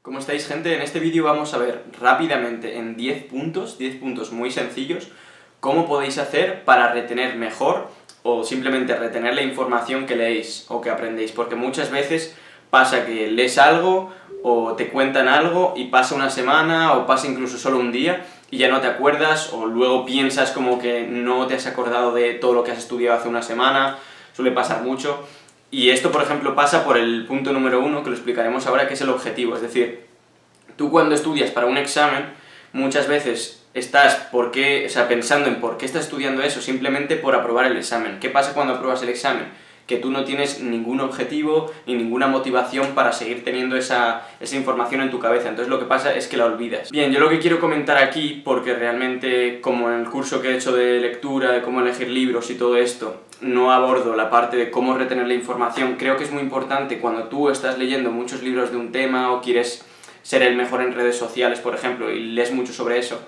¿Cómo estáis, gente? En este vídeo vamos a ver rápidamente en 10 puntos muy sencillos, cómo podéis hacer para retener mejor o simplemente retener la información que leéis o que aprendéis, porque muchas veces pasa que lees algo o te cuentan algo y pasa una semana o pasa incluso solo un día y ya no te acuerdas, o luego piensas como que no te has acordado de todo lo que has estudiado hace una semana. Suele pasar mucho. Y esto, por ejemplo, pasa por el punto número 1, que lo explicaremos ahora, que es el objetivo. Es decir, tú cuando estudias para un examen, muchas veces estás pensando en por qué estás estudiando eso, simplemente por aprobar el examen. ¿Qué pasa cuando apruebas el examen? Que tú no tienes ningún objetivo ni ninguna motivación para seguir teniendo esa información en tu cabeza, entonces lo que pasa es que la olvidas. Bien, yo lo que quiero comentar aquí, porque realmente, como en el curso que he hecho de lectura, de cómo elegir libros y todo esto, no abordo la parte de cómo retener la información, creo que es muy importante cuando tú estás leyendo muchos libros de un tema o quieres ser el mejor en redes sociales, por ejemplo, y lees mucho sobre eso.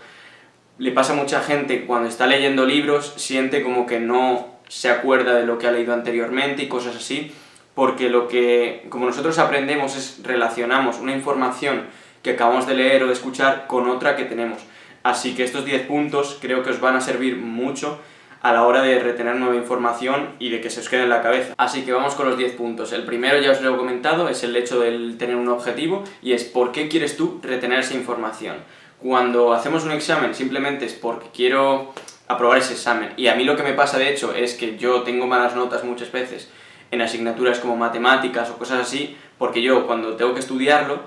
Le pasa a mucha gente cuando está leyendo libros, siente como que no se acuerda de lo que ha leído anteriormente y cosas así, porque como nosotros aprendemos relacionamos una información que acabamos de leer o de escuchar con otra que tenemos. Así que estos 10 puntos creo que os van a servir mucho a la hora de retener nueva información y de que se os quede en la cabeza. Así que vamos con los 10 puntos. El primero, ya os lo he comentado, es el hecho de tener un objetivo, y es ¿por qué quieres tú retener esa información? Cuando hacemos un examen simplemente es porque quiero aprobar ese examen, y a mí lo que me pasa de hecho es que yo tengo malas notas muchas veces en asignaturas como matemáticas o cosas así, porque yo cuando tengo que estudiarlo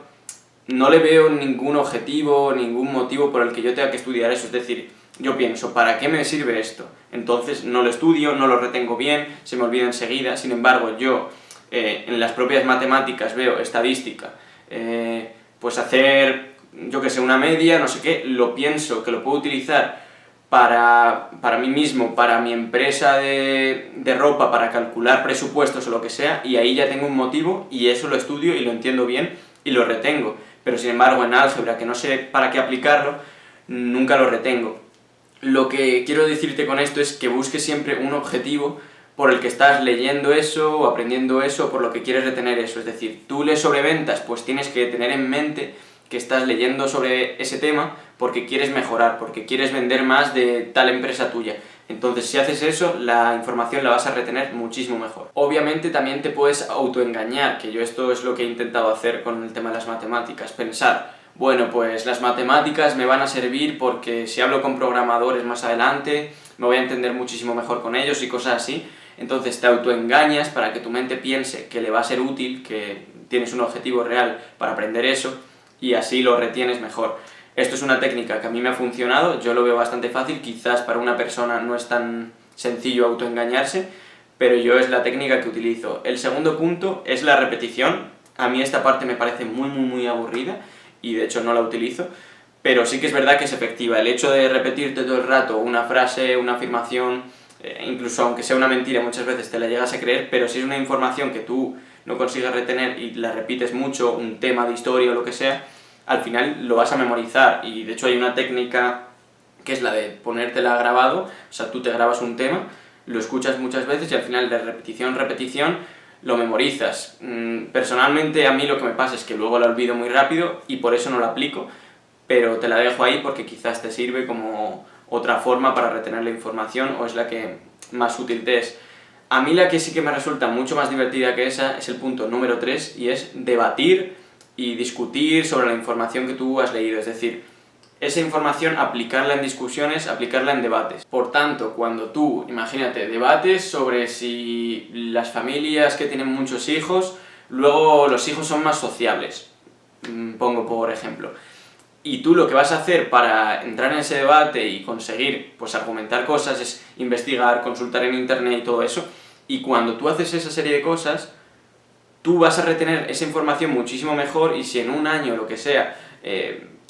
no le veo ningún objetivo, ningún motivo por el que yo tenga que estudiar eso. Es decir, yo pienso, ¿para qué me sirve esto? Entonces no lo estudio, no lo retengo bien, se me olvida enseguida. Sin embargo, yo en las propias matemáticas veo estadística, pues hacer, yo que sé, una media, no sé qué, lo pienso que lo puedo utilizar para mí mismo, para mi empresa de ropa, para calcular presupuestos o lo que sea, y ahí ya tengo un motivo y eso lo estudio y lo entiendo bien y lo retengo. Pero sin embargo en álgebra, que no sé para qué aplicarlo, nunca lo retengo. Lo que quiero decirte con esto es que busques siempre un objetivo por el que estás leyendo eso o aprendiendo eso, por lo que quieres retener eso. Es decir, tú lees sobre ventas, pues tienes que tener en mente que estás leyendo sobre ese tema porque quieres mejorar, porque quieres vender más de tal empresa tuya. Entonces, si haces eso, la información la vas a retener muchísimo mejor. Obviamente también te puedes autoengañar, que yo esto es lo que he intentado hacer con el tema de las matemáticas, pensar, bueno, pues las matemáticas me van a servir porque si hablo con programadores más adelante me voy a entender muchísimo mejor con ellos y cosas así. Entonces te autoengañas para que tu mente piense que le va a ser útil, que tienes un objetivo real para aprender eso, y así lo retienes mejor. Esto es una técnica que a mí me ha funcionado, yo lo veo bastante fácil, quizás para una persona no es tan sencillo autoengañarse, pero yo es la técnica que utilizo. El segundo punto es la repetición. A mí esta parte me parece muy aburrida y de hecho no la utilizo, pero sí que es verdad que es efectiva. El hecho de repetirte todo el rato una frase, una afirmación, incluso aunque sea una mentira, muchas veces te la llegas a creer, pero si es una información que tú no consigues retener y la repites mucho, un tema de historia o lo que sea, al final lo vas a memorizar. Y de hecho hay una técnica que es la de ponértela grabado, o sea, tú te grabas un tema, lo escuchas muchas veces y al final de repetición lo memorizas. Personalmente a mí lo que me pasa es que luego la olvido muy rápido y por eso no la aplico, pero te la dejo ahí porque quizás te sirve como otra forma para retener la información o es la que más útil te es. A mí la que sí que me resulta mucho más divertida que esa es el punto número 3, y es debatir y discutir sobre la información que tú has leído. Es decir, esa información aplicarla en discusiones, aplicarla en debates. Por tanto, cuando tú, imagínate, debates sobre si las familias que tienen muchos hijos, luego los hijos son más sociables, pongo por ejemplo, y tú lo que vas a hacer para entrar en ese debate y conseguir pues argumentar cosas es investigar, consultar en internet y todo eso, y cuando tú haces esa serie de cosas, tú vas a retener esa información muchísimo mejor, y si en un año, lo que sea,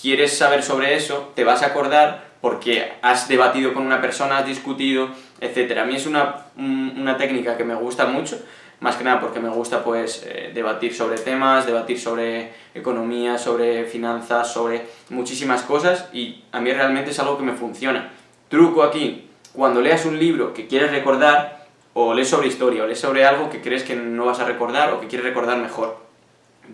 quieres saber sobre eso, te vas a acordar porque has debatido con una persona, has discutido, etc. A mí es una técnica que me gusta mucho, más que nada porque me gusta pues debatir sobre temas, debatir sobre economía, sobre finanzas, sobre muchísimas cosas, y a mí realmente es algo que me funciona. Truco aquí, cuando leas un libro que quieres recordar, o lees sobre historia, o lees sobre algo que crees que no vas a recordar o que quieres recordar mejor,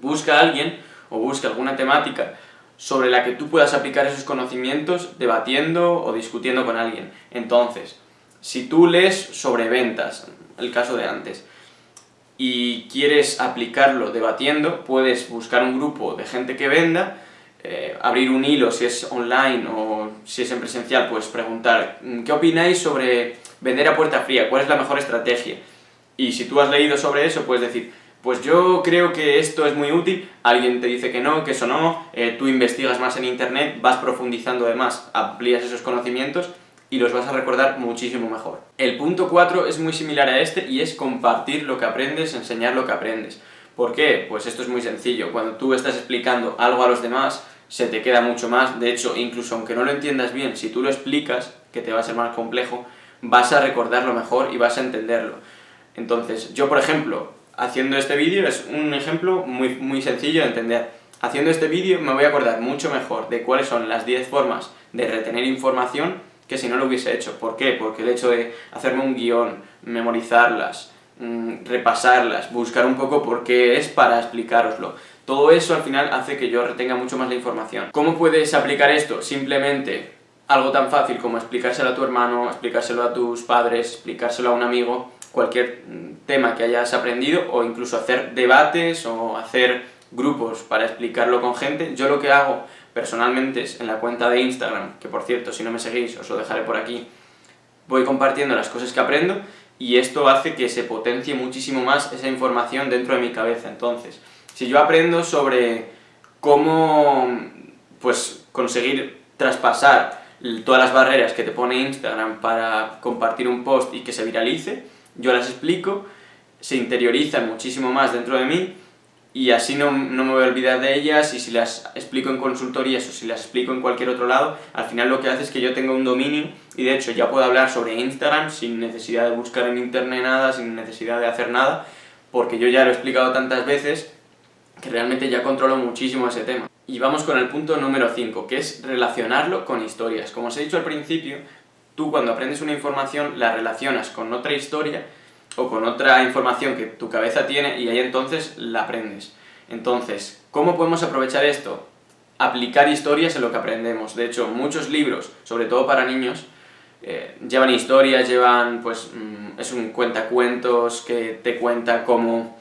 busca a alguien o busque alguna temática sobre la que tú puedas aplicar esos conocimientos debatiendo o discutiendo con alguien. Entonces, si tú lees sobre ventas, el caso de antes, y quieres aplicarlo debatiendo, puedes buscar un grupo de gente que venda, abrir un hilo si es online o si es en presencial, pues preguntar ¿qué opináis sobre vender a puerta fría? ¿Cuál es la mejor estrategia? Y si tú has leído sobre eso, puedes decir pues yo creo que esto es muy útil, alguien te dice que no, que eso no, tú investigas más en internet, vas profundizando además, amplías esos conocimientos y los vas a recordar muchísimo mejor. El punto 4 es muy similar a este y es compartir lo que aprendes, enseñar lo que aprendes. ¿Por qué? Pues esto es muy sencillo, cuando tú estás explicando algo a los demás, se te queda mucho más, de hecho, incluso aunque no lo entiendas bien, si tú lo explicas, que te va a ser más complejo, vas a recordarlo mejor y vas a entenderlo. Entonces, yo por ejemplo, haciendo este vídeo, es un ejemplo muy sencillo de entender. Haciendo este vídeo me voy a acordar mucho mejor de cuáles son las 10 formas de retener información que si no lo hubiese hecho. ¿Por qué? Porque el hecho de hacerme un guión, memorizarlas, repasarlas, buscar un poco por qué es para explicároslo, todo eso al final hace que yo retenga mucho más la información. ¿Cómo puedes aplicar esto? Simplemente algo tan fácil como explicárselo a tu hermano, explicárselo a tus padres, explicárselo a un amigo, cualquier tema que hayas aprendido, o incluso hacer debates o hacer grupos para explicarlo con gente. Yo lo que hago personalmente es en la cuenta de Instagram, que por cierto, si no me seguís os lo dejaré por aquí, voy compartiendo las cosas que aprendo y esto hace que se potencie muchísimo más esa información dentro de mi cabeza. Entonces, si yo aprendo sobre cómo pues conseguir traspasar todas las barreras que te pone Instagram para compartir un post y que se viralice, yo las explico, se interiorizan muchísimo más dentro de mí y así no me voy a olvidar de ellas, y si las explico en consultorías o si las explico en cualquier otro lado, al final lo que hace es que yo tenga un dominio y de hecho ya puedo hablar sobre Instagram sin necesidad de buscar en internet nada, sin necesidad de hacer nada, porque yo ya lo he explicado tantas veces que realmente ya controlo muchísimo ese tema. Y vamos con el punto número 5, que es relacionarlo con historias. Como os he dicho al principio, tú cuando aprendes una información la relacionas con otra historia o con otra información que tu cabeza tiene y ahí entonces la aprendes. Entonces, ¿cómo podemos aprovechar esto? Aplicar historias en lo que aprendemos. De hecho, muchos libros, sobre todo para niños, llevan historias, es un cuentacuentos que te cuenta cómo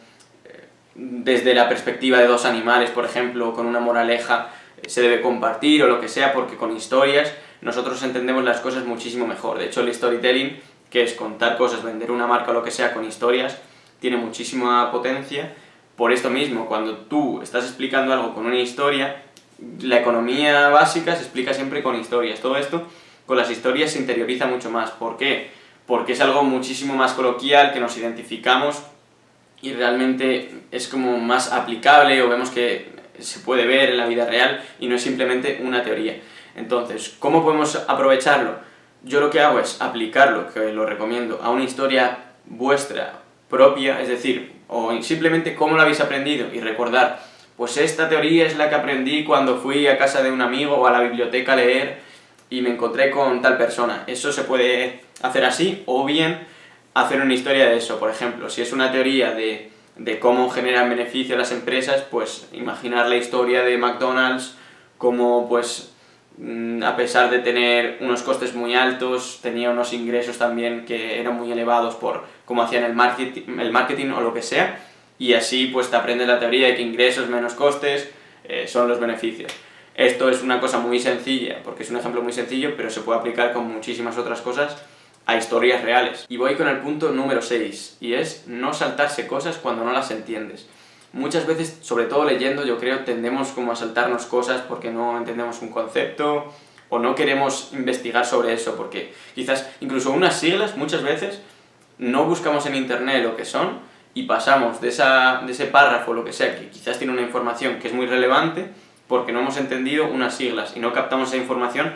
desde la perspectiva de dos animales, por ejemplo, con una moraleja, se debe compartir o lo que sea, porque con historias nosotros entendemos las cosas muchísimo mejor. De hecho, el storytelling, que es contar cosas, vender una marca o lo que sea con historias, tiene muchísima potencia. Por esto mismo, cuando tú estás explicando algo con una historia, la economía básica se explica siempre con historias. Todo esto, con las historias se interioriza mucho más. ¿Por qué? Porque es algo muchísimo más coloquial, que nos identificamos y realmente es como más aplicable o vemos que se puede ver en la vida real y no es simplemente una teoría. Entonces, ¿cómo podemos aprovecharlo? Yo lo que hago es aplicarlo, que lo recomiendo, a una historia vuestra propia, es decir, o simplemente cómo lo habéis aprendido y recordar, pues esta teoría es la que aprendí cuando fui a casa de un amigo o a la biblioteca a leer y me encontré con tal persona. Eso se puede hacer así, o bien hacer una historia de eso. Por ejemplo, si es una teoría de cómo generan beneficio las empresas, pues imaginar la historia de McDonald's, como pues a pesar de tener unos costes muy altos, tenía unos ingresos también que eran muy elevados por cómo hacían el marketing o lo que sea, y así pues te aprendes la teoría de que ingresos menos costes son los beneficios. Esto es una cosa muy sencilla, porque es un ejemplo muy sencillo, pero se puede aplicar con muchísimas otras cosas a historias reales. Y voy con el punto número 6, y es no saltarse cosas cuando no las entiendes. Muchas veces, sobre todo leyendo, yo creo, tendemos como a saltarnos cosas porque no entendemos un concepto o no queremos investigar sobre eso, porque quizás incluso unas siglas, muchas veces, no buscamos en internet lo que son y pasamos de ese párrafo, lo que sea, que quizás tiene una información que es muy relevante, porque no hemos entendido unas siglas y no captamos esa información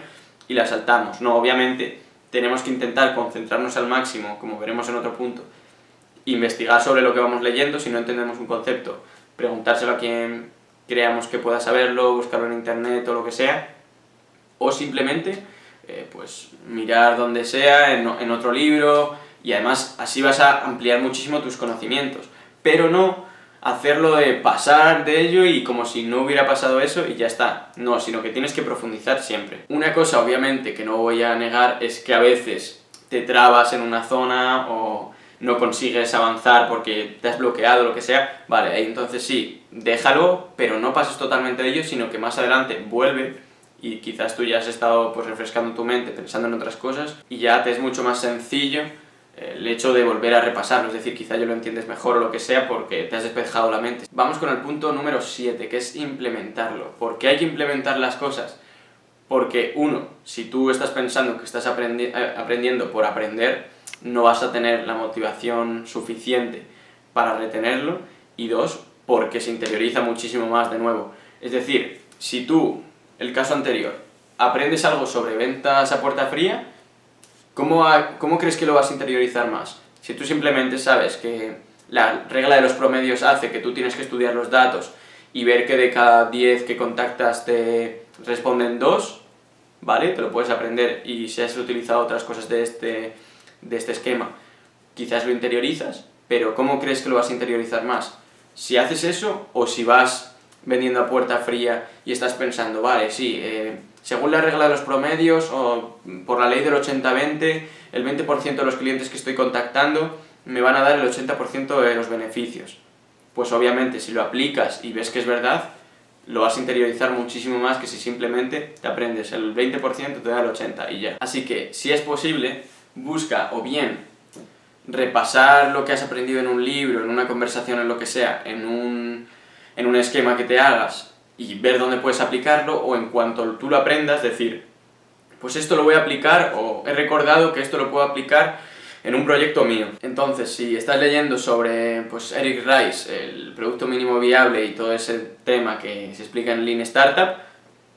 y la saltamos. No, obviamente tenemos que intentar concentrarnos al máximo, como veremos en otro punto, investigar sobre lo que vamos leyendo. Si no entendemos un concepto, preguntárselo a quien creamos que pueda saberlo, buscarlo en internet o lo que sea, o simplemente pues mirar donde sea, en otro libro, y además así vas a ampliar muchísimo tus conocimientos, pero no hacerlo de pasar de ello y como si no hubiera pasado eso y ya está. No, sino que tienes que profundizar siempre. Una cosa, obviamente, que no voy a negar es que a veces te trabas en una zona o no consigues avanzar porque te has bloqueado o lo que sea. Vale, ahí entonces sí, déjalo, pero no pases totalmente de ello, sino que más adelante vuelve y quizás tú ya has estado pues refrescando tu mente, pensando en otras cosas y ya te es mucho más sencillo el hecho de volver a repasarlo, es decir, quizá ya lo entiendes mejor o lo que sea porque te has despejado la mente. Vamos con el punto número 7, que es implementarlo. ¿Por qué hay que implementar las cosas? Porque uno, si tú estás pensando que estás aprendiendo por aprender, no vas a tener la motivación suficiente para retenerlo, y dos, porque se interioriza muchísimo más de nuevo. Es decir, si tú, el caso anterior, aprendes algo sobre ventas a puerta fría, ¿cómo crees que lo vas a interiorizar más? Si tú simplemente sabes que la regla de los promedios hace que tú tienes que estudiar los datos y ver que de cada 10 que contactas te responden 2, ¿vale? Te lo puedes aprender, y si has utilizado otras cosas de este esquema, quizás lo interiorizas, pero ¿cómo crees que lo vas a interiorizar más? Si haces eso o si vas vendiendo a puerta fría y estás pensando, vale, sí, según la regla de los promedios o por la ley del 80-20, el 20% de los clientes que estoy contactando me van a dar el 80% de los beneficios. Pues obviamente si lo aplicas y ves que es verdad, lo vas a interiorizar muchísimo más que si simplemente te aprendes el 20%, te da el 80% y ya. Así que, si es posible, busca o bien repasar lo que has aprendido en un libro, en una conversación, en lo que sea, en un esquema que te hagas y ver dónde puedes aplicarlo, o en cuanto tú lo aprendas, decir, pues esto lo voy a aplicar, o he recordado que esto lo puedo aplicar en un proyecto mío. Entonces, si estás leyendo sobre pues, Eric Rice, el producto mínimo viable y todo ese tema que se explica en Lean Startup,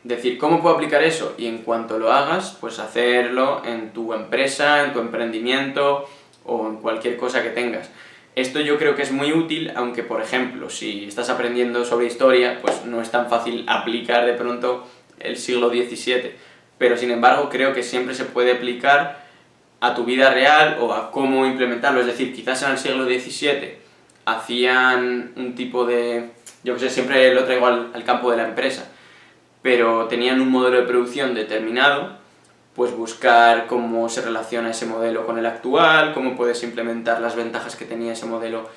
decir, ¿cómo puedo aplicar eso? Y en cuanto lo hagas, pues hacerlo en tu empresa, en tu emprendimiento o en cualquier cosa que tengas. Esto yo creo que es muy útil, aunque por ejemplo, si estás aprendiendo sobre historia, pues no es tan fácil aplicar de pronto el siglo XVII, pero sin embargo creo que siempre se puede aplicar a tu vida real o a cómo implementarlo. Es decir, quizás en el siglo XVII hacían un tipo de... yo que sé, siempre lo traigo al campo de la empresa, pero tenían un modelo de producción determinado, pues buscar cómo se relaciona ese modelo con el actual, cómo puedes implementar las ventajas que tenía ese modelo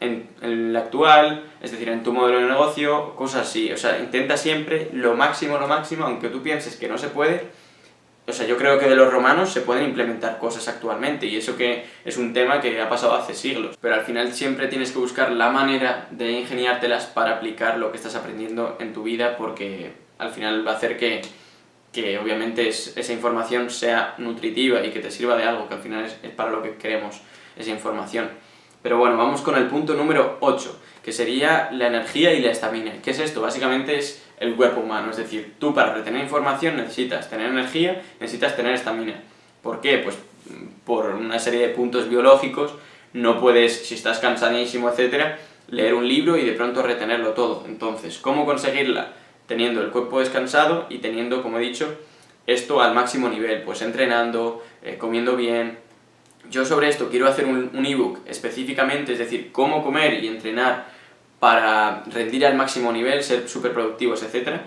en el actual, es decir, en tu modelo de negocio, cosas así. O sea, intenta siempre lo máximo, aunque tú pienses que no se puede. O sea, yo creo que de los romanos se pueden implementar cosas actualmente, y eso que es un tema que ha pasado hace siglos. Pero al final siempre tienes que buscar la manera de ingeniártelas para aplicar lo que estás aprendiendo en tu vida, porque al final va a hacer que obviamente esa información sea nutritiva y que te sirva de algo, que al final es para lo que queremos esa información. Pero bueno, vamos con el punto número 8, que sería la energía y la estamina. ¿Qué es esto? Básicamente es el cuerpo humano, es decir, tú para retener información necesitas tener energía, necesitas tener estamina. ¿Por qué? Pues por una serie de puntos biológicos. No puedes, si estás cansadísimo, etcétera, leer un libro y de pronto retenerlo todo. Entonces, ¿cómo conseguirla? Teniendo el cuerpo descansado y teniendo, como he dicho, esto al máximo nivel, pues entrenando, comiendo bien. Yo sobre esto quiero hacer un ebook específicamente, es decir, cómo comer y entrenar para rendir al máximo nivel, ser súper productivos, etc.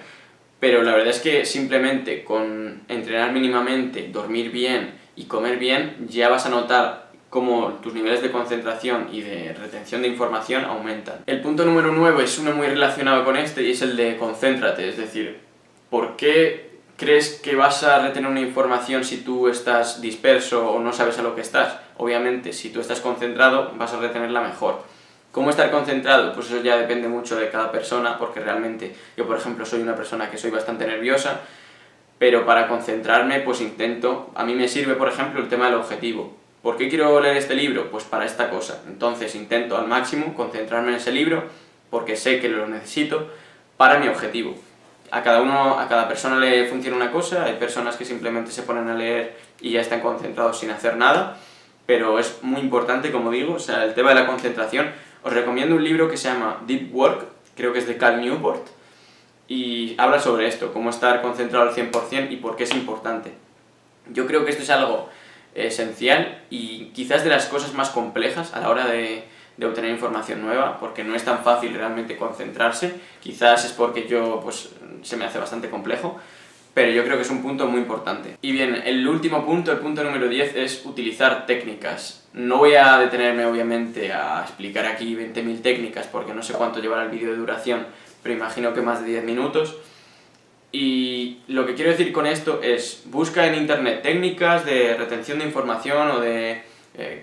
Pero la verdad es que simplemente con entrenar mínimamente, dormir bien y comer bien, ya vas a notar cómo tus niveles de concentración y de retención de información aumentan. El punto número 9 es uno muy relacionado con este, y es el de concéntrate, es decir, ¿por qué crees que vas a retener una información si tú estás disperso o no sabes a lo que estás? Obviamente, si tú estás concentrado, vas a retenerla mejor. ¿Cómo estar concentrado? Pues eso ya depende mucho de cada persona, porque realmente yo, por ejemplo, soy una persona que soy bastante nerviosa, pero para concentrarme, pues intento, a mí me sirve, por ejemplo, el tema del objetivo. ¿Por qué quiero leer este libro? Pues para esta cosa. Entonces intento al máximo concentrarme en ese libro, porque sé que lo necesito para mi objetivo. A cada persona le funciona una cosa, hay personas que simplemente se ponen a leer y ya están concentrados sin hacer nada, pero es muy importante, como digo, o sea, el tema de la concentración. Os recomiendo un libro que se llama Deep Work, creo que es de Cal Newport, y habla sobre esto, cómo estar concentrado al 100% y por qué es importante. Yo creo que esto es algo esencial y quizás de las cosas más complejas a la hora de de obtener información nueva, porque no es tan fácil realmente concentrarse. Quizás es porque yo, pues, se me hace bastante complejo, pero yo creo que es un punto muy importante. Y bien, el último punto, el punto número 10, es utilizar técnicas. No voy a detenerme obviamente a explicar aquí 20.000 técnicas porque no sé cuánto llevará el vídeo de duración, pero imagino que más de 10 minutos. Y lo que quiero decir con esto es, busca en internet técnicas de retención de información o de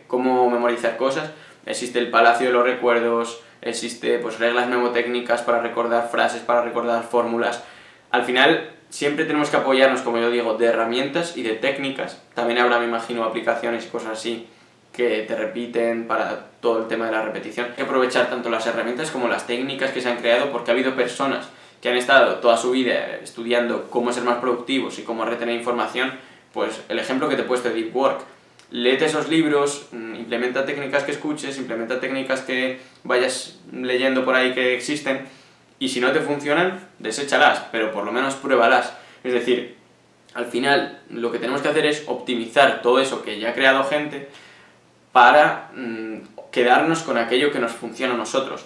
cómo memorizar cosas. Existe el Palacio de los Recuerdos, existe pues reglas mnemotécnicas para recordar frases, para recordar fórmulas. Al final siempre tenemos que apoyarnos, como yo digo, de herramientas y de técnicas. También habrá, me imagino, aplicaciones y cosas así que te repiten para todo el tema de la repetición. Hay que aprovechar tanto las herramientas como las técnicas que se han creado, porque ha habido personas que han estado toda su vida estudiando cómo ser más productivos y cómo retener información. Pues el ejemplo que te he puesto de Deep Work. Léete esos libros, implementa técnicas que escuches, implementa técnicas que vayas leyendo por ahí que existen, y si no te funcionan, deséchalas, pero por lo menos pruébalas. Es decir, al final lo que tenemos que hacer es optimizar todo eso que ya ha creado gente para quedarnos con aquello que nos funciona a nosotros.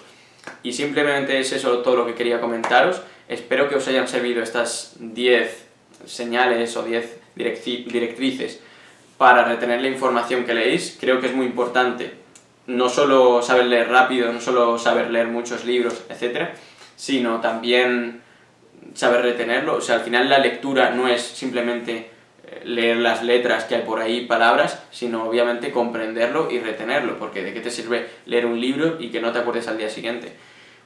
Y simplemente es eso todo lo que quería comentaros. Espero que os hayan servido estas 10 señales o 10 directrices para retener la información que leéis. Creo que es muy importante no solo saber leer rápido, no solo saber leer muchos libros, etc., sino también saber retenerlo. O sea, al final la lectura no es simplemente leer las letras que hay por ahí, palabras, sino obviamente comprenderlo y retenerlo, porque ¿de qué te sirve leer un libro y que no te acuerdes al día siguiente?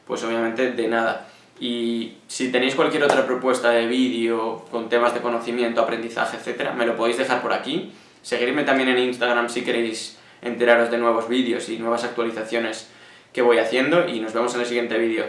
Pues obviamente de nada. Y si tenéis cualquier otra propuesta de vídeo con temas de conocimiento, aprendizaje, etc., me lo podéis dejar por aquí. Seguidme también en Instagram si queréis enteraros de nuevos vídeos y nuevas actualizaciones que voy haciendo, y nos vemos en el siguiente vídeo.